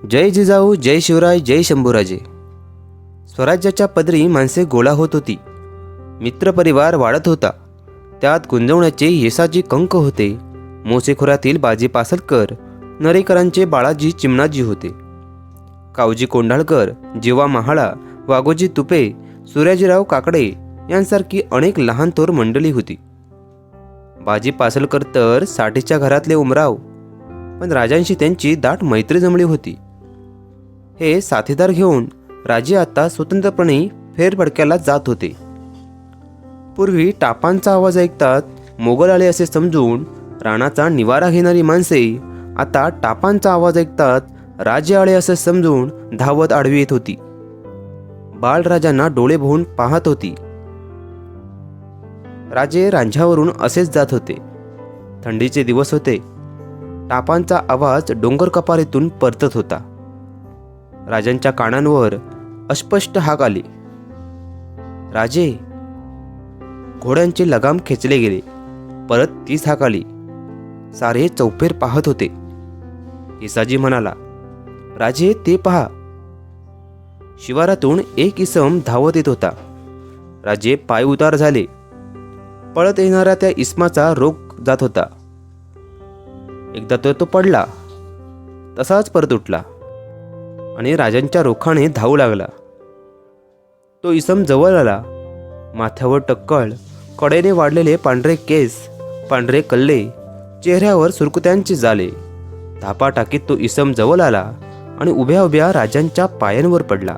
जय जिजाऊ, जय शिवराय, जय शंभूराजे. स्वराज्याच्या पदरी माणसे गोळा होत होती. मित्रपरिवार वाढत होता. त्यात गुंजवण्याचे येसाजी कंक होते. मोसेखोऱ्यातील बाजी पासलकर, नरेकरांचे बाळाजी चिमणाजी होते. कावजी कोंढाळकर, जीवा महाळा, वाघोजी तुपे, सूर्याजीराव काकडे यांसारखी अनेक लहान थोर मंडळी होती. बाजी पासलकर तर साठीच्या घरातले उमराव, पण राजांशी त्यांची दाट मैत्री जमली होती. हे साथीदार घेऊन राजे आता स्वतंत्रपणे फेरफटक्याला जात होते. पूर्वी टापांचा आवाज ऐकतात मोगल आले असे समजून राणाचा निवारा घेणारी माणसे आता टापांचा आवाज ऐकतात राजे आले असे समजून धावत आडवी येत होती. बाळराजांना डोळे भरून पाहत होती. राजे रांझ्यावरून असेच जात होते. थंडीचे दिवस होते. टापांचा आवाज डोंगर कपारीतून परतत होता. राजांच्या कानांवर अस्पष्ट हाक आली, राजे. घोड्यांचे लगाम खेचले गेले. परत तीच हाक आली. सारे चौफेर पाहत होते. येसाजी म्हणाला, राजे ते पहा. शिवारातून एक इसम धावत येत होता. राजे पाय उतार झाले. पळत येणाऱ्या त्या इसमाचा रोग जात होता. एकदा तो पडला, तसाच परत उठला आणि राजांच्या रोखाने धावू लागला. तो इसम जवळ आला. माथ्यावर टक्कल, कडेने वाढलेले पांढरे केस, पांढरे कल्ले, चेहऱ्यावर सुरकुत्यांचे जाले. धापा टाकीत तो इसम जवळ आला आणि उभ्या उभ्या राजांच्या पायांवर पडला.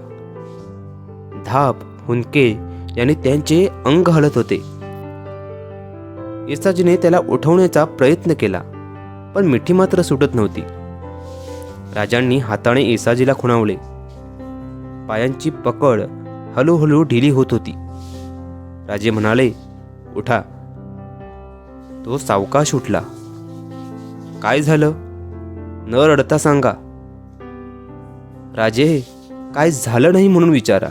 धाप, हुंदके यांनी त्यांचे अंग हलत होते. येसाजीने त्याला उठवण्याचा प्रयत्न केला, पण मिठी मात्र सुटत नव्हती. राजांनी हाताने येसाजीला खुणावले. पायांची पकड हळूहळू ढिली होत होती. राजे म्हणाले, उठा. तो सावकाश उठला. काय झालं? न रडता सांगा. राजे, काय झालं नाही म्हणून विचारा.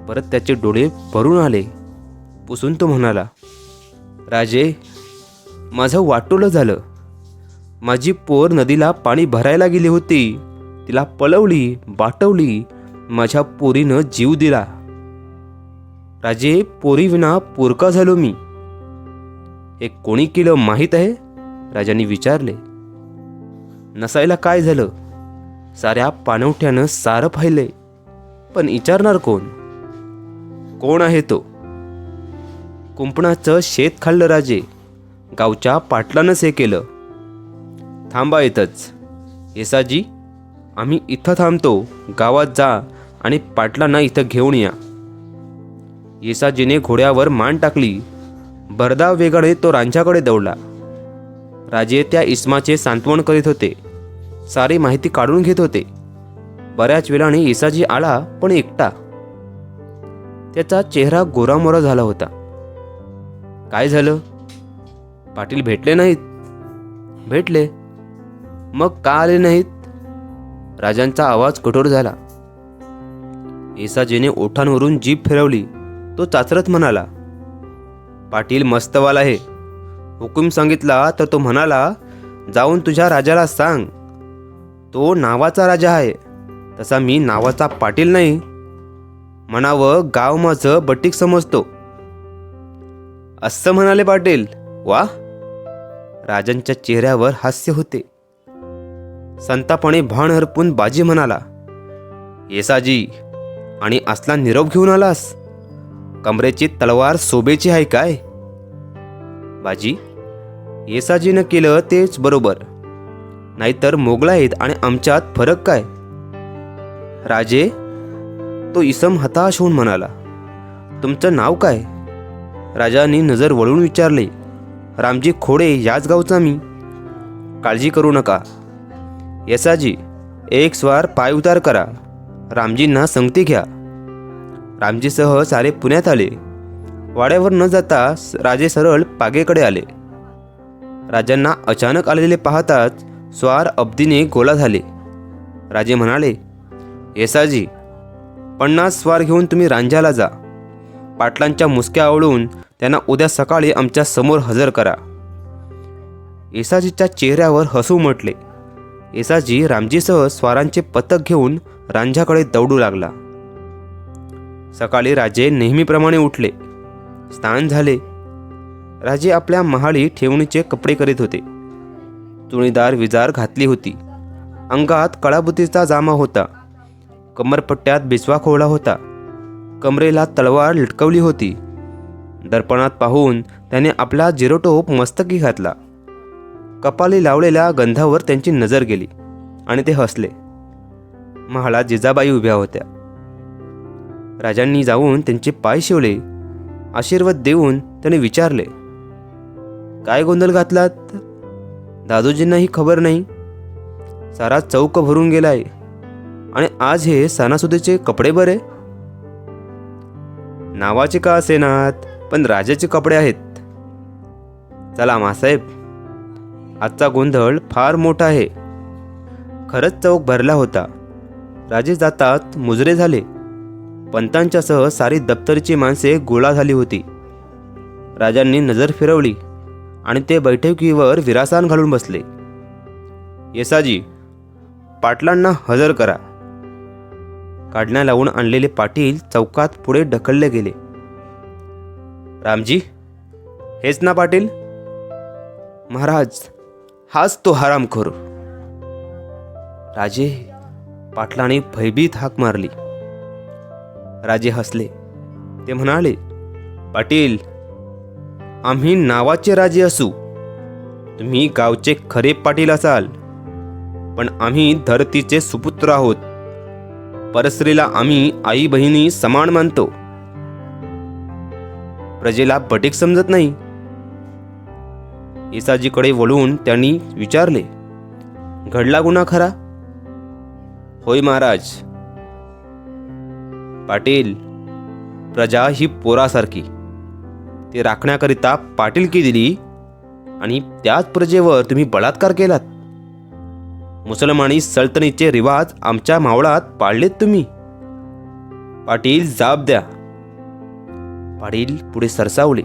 परत त्याचे डोळे भरून आले. पुसून तो म्हणाला, राजे, माझं वाटोळं झालं. माझी पोर नदीला पाणी भरायला गेली होती. तिला पळवली, बाटवली. माझ्या पोरीनं जीव दिला. राजे, पोरीविना पोरका झालो मी. हे कोणी केलं माहीत आहे? राजांनी विचारले. नसायला काय झालं? साऱ्या पाणवठ्यानं सारं पाहिले, पण विचारणार कोण? कोण आहे तो? कुंपणाचं शेत खाल्लं राजे. गावच्या पाटलानंच हे केलं. थांबा इथंच. येसाजी, आम्ही इथं थांबतो. गावात जा आणि पाटलांना इथं घेऊन या. येसाजीने घोड्यावर मान टाकली. भरधाव वेगाने तो रांझ्याकडे दौडला. राजे त्या इस्माचे सांत्वन करीत होते. सारी माहिती काढून घेत होते. बऱ्याच वेळाने येसाजी आला, पण एकटा. त्याचा चेहरा गोरामोरा झाला होता. काय झालं? पाटील भेटले नाहीत? भेटले. मग का आले नाहीत? राजांचा आवाज कठोर झाला. येसाजीने ओठांवरून जीभ फिरवली. तो चाचरत म्हणाला, पाटील मस्तवाल आहे. हुकूम सांगितला तर तो म्हणाला, जाऊन तुझ्या राजाला सांग. तो नावाचा राजा आहे, तसा मी नावाचा पाटील नाही. म्हणावं गाव माझं बटीक समजतो. असं म्हणाले पाटील. वा. राजांच्या चेहऱ्यावर हास्य होते. संतापणे भान हरपून बाजी म्हणाला, येसाजी, आणि असला निरोप घेऊन आलास? कमरेची तलवार सोबेची आहे काय? बाजी, येसाजीनं केलं तेच बरोबर. नाहीतर मोगला आहेत आणि आमच्यात फरक काय? राजे, तो इसम हताश होऊन म्हणाला, तुमचं नाव काय? राजांनी नजर वळून विचारले. रामजी खोडे, याच गावचा मी. काळजी करू नका. येसाजी, एक स्वार पाय उतार करा. रामजींना संगती घ्या. रामजीसह सारे पुण्यात आले. वाड्यावर न जाता राजे सरळ पागेकडे आले. राजांना अचानक आलेले पाहताच स्वार अब्दीने गोळा झाले. राजे म्हणाले, येसाजी, 50 स्वार घेऊन तुम्ही रांझ्याला जा. पाटलांच्या मुसक्या आवळून त्यांना उद्या सकाळी आमच्या समोर हजर करा. येसाजीच्या चेहऱ्यावर हसू उमटले. येसाजी रामजीसह स्वारांचे पथक घेऊन रांझ्याकडे दौडू लागला. सकाळी राजे नेहमीप्रमाणे उठले, स्नान झाले. राजे आपल्या महाली ठेवणीचे कपडे करीत होते. चुणीदार विजार घातली होती. अंगात कळाबुतीचा जामा होता. कमरपट्ट्यात बिस्वा खोवला होता. कमरेला तलवार लटकवली होती. दर्पणात पाहून त्याने आपला जिरोटोप मस्तकी घातला. कपाली लावलेल्या गंधावर त्यांची नजर गेली आणि ते हसले. महालात जिजाबाई उभ्या होत्या. राजांनी जाऊन त्यांचे पाय शिवले. आशीर्वाद देऊन त्याने विचारले, काय गोंधळ घातलात? दादोजींनाही खबर नाही. सारा चौक भरून गेलाय आणि आज हे सणासुदीचे कपडे बरे. नावाचे का असेनात, पण राजाचे कपडे आहेत. चला मासाहेब, आजचा गोंधळ फार मोठा आहे. खरंच चौक भरला होता. राजे जातात मुजरे झाले. पंतांच्यासह सारी दप्तरीची माणसे गोळा झाली होती. राजांनी नजर फिरवली आणि ते बैठकीवर विरासान घालून बसले. येसाजी, पाटलांना हजर करा. काढण्या लावून आणलेले पाटील चौकात पुढे ढकलले गेले. रामजी, हेच ना पाटील? महाराज, हाच तो हरामखोर. राजे, पाटलाने भयभीत हाक मारली. राजे हसले. ते म्हणाले, पाटील, आम्ही नावाचे राजे असू, तुम्ही गावचे खरे पाटील असाल, पण आम्ही धरतीचे सुपुत्र आहोत. परस्त्रीला आम्ही आई बहिणी समान मानतो. प्रजेला बटीक समजत नाही. येसाजीकडे वळून त्यांनी विचारले, घडला गुन्हा खरा? होय महाराज. पाटील, प्रजा ही पोरासारखी. ती राखण्याकरिता पाटीलकी दिली आणि त्याच प्रजेवर तुम्ही बलात्कार केलात. मुसलमानी सल्तनीचे रिवाज आमच्या मावळात पाळलेत तुम्ही. पाटील, जाब द्या. पाटील पुढे सरसावले.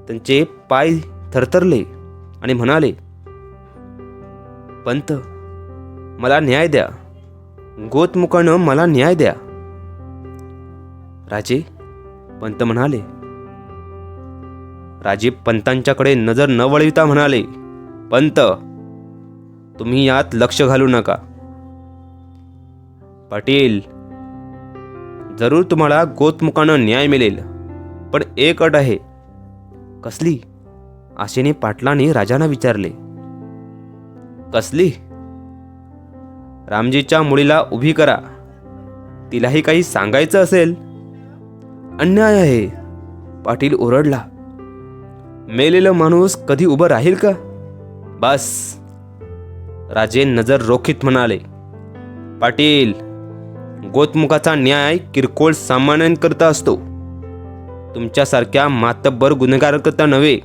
त्यांचे पाय थरथरले आणि म्हणाले, पंत, मला न्याय द्या. गोतमुखानं मला न्याय द्या. राजे, पंत म्हणाले. राजे पंतांच्याकडे नजर न वळविता म्हणाले, पंत, तुम्ही यात लक्ष घालू नका. पाटील, जरूर तुम्हाला गोतमुखानं न्याय मिळेल, पण एक अट आहे. कसली? आशेने पाटलाने राजांना विचारले. कसली? रामजीच्या मुलीला उभी करा. तिलाही काही सांगायचं असेल. अन्याय आहे, पाटील ओरडला. मेलेलं माणूस कधी उभं राहील का? बस. राजे नजर रोखीत म्हणाले, पाटील, गोतमुखाचा न्याय किरकोळ सामान्यांकरता असतो, तुमच्यासारख्या मातब्बर गुन्हेगारांकरता नव्हे.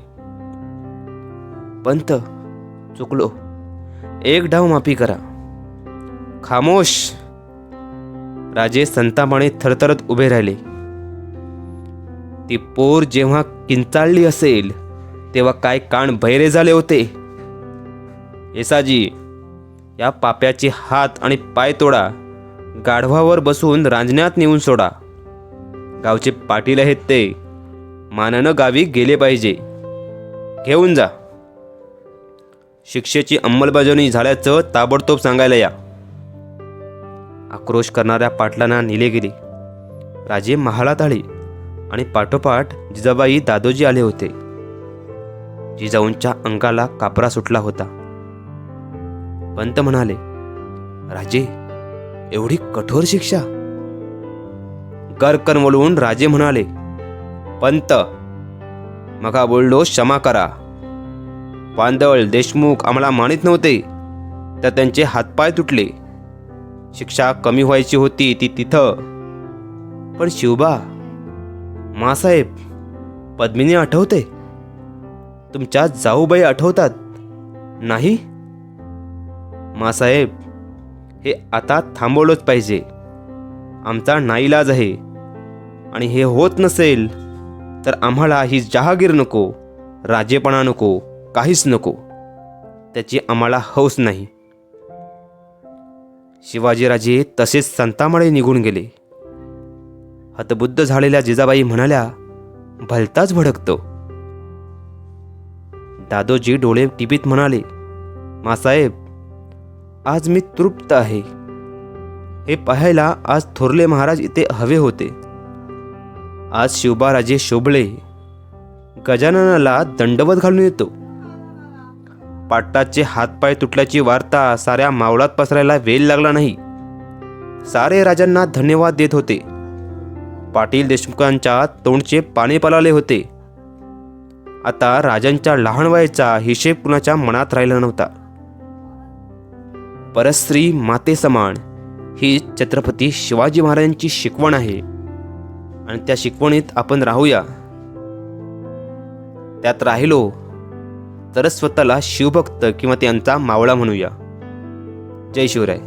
पंत, चुकलो. एक डाव माफी करा. खामोश. राजे संतापाने थरथरत उभे राहिले. ती पोर जेव्हा किंचाळली असेल तेव्हा काय कान बहिरे झाले होते? येसाजी, या पाप्याचे हात आणि पाय तोडा. गाढवावर बसून रांजण्यात नेऊन सोडा. गावचे पाटील आहेत ते, मानानं गावी गेले पाहिजे. घेऊन जा. शिक्षेची अंमलबजावणी झाल्याचं ताबडतोब सांगायला या. आक्रोश करणाऱ्या पाटलांना नेले गेले. राजे महालात आले आणि पाठोपाठ जिजाबाई दादोजी आले होते. जिजाऊंच्या अंगाला कापरा सुटला होता. पंत म्हणाले, राजे, एवढी कठोर शिक्षा? गरकन वळून राजे म्हणाले, पंत, मगा बोललो क्षमा करा. पांदळ देशमुख आम्हाला मानित नव्हते, तर त्यांचे हातपाय तुटले. शिक्षा कमी व्हायची होती ती तिथं. पण शिवबा, मासाहेब, पद्मिनी आठवते? तुमच्या जाऊबाई आठवतात नाही? मासाहेब, हे आता थांबवलंच पाहिजे. आमचा नाईलाज आहे आणि हे होत नसेल तर आम्हाला ही जहागीर नको, राजेपणा नको, काहीच नको. त्याची आम्हाला हौस नाही. शिवाजीराजे तसेच संतामाळे निघून गेले. हतबुद्ध झालेल्या जिजाबाई म्हणाल्या, भलताच भडकतो. दादोजी डोळे टिपीत म्हणाले, मासाहेब, आज मी तृप्त आहे. हे पाहायला आज थोरले महाराज इथे हवे होते. आज शिवबाराजे शोभळे गजाननाला दंडवत घालून येतो. पाटाचे हातपाय तुटल्याची वार्ता साऱ्या मावळात पसरायला वेळ लागला नाही. सारे राजांना धन्यवाद देत होते. पाटील देशमुखांच्या तोंडचे पाणी पळाले होते. आता राजांच्या लहान वयाचा हिशेब कुणाच्या मनात राहिला नव्हता. परस्त्री माते समान ही छत्रपती शिवाजी महाराजांची शिकवण आहे आणि त्या शिकवणीत आपण राहूया. त्यात राहिलो तरच स्वतःला शिवभक्त किंवा त्यांचा मावळा म्हणूया. जय शिवराय.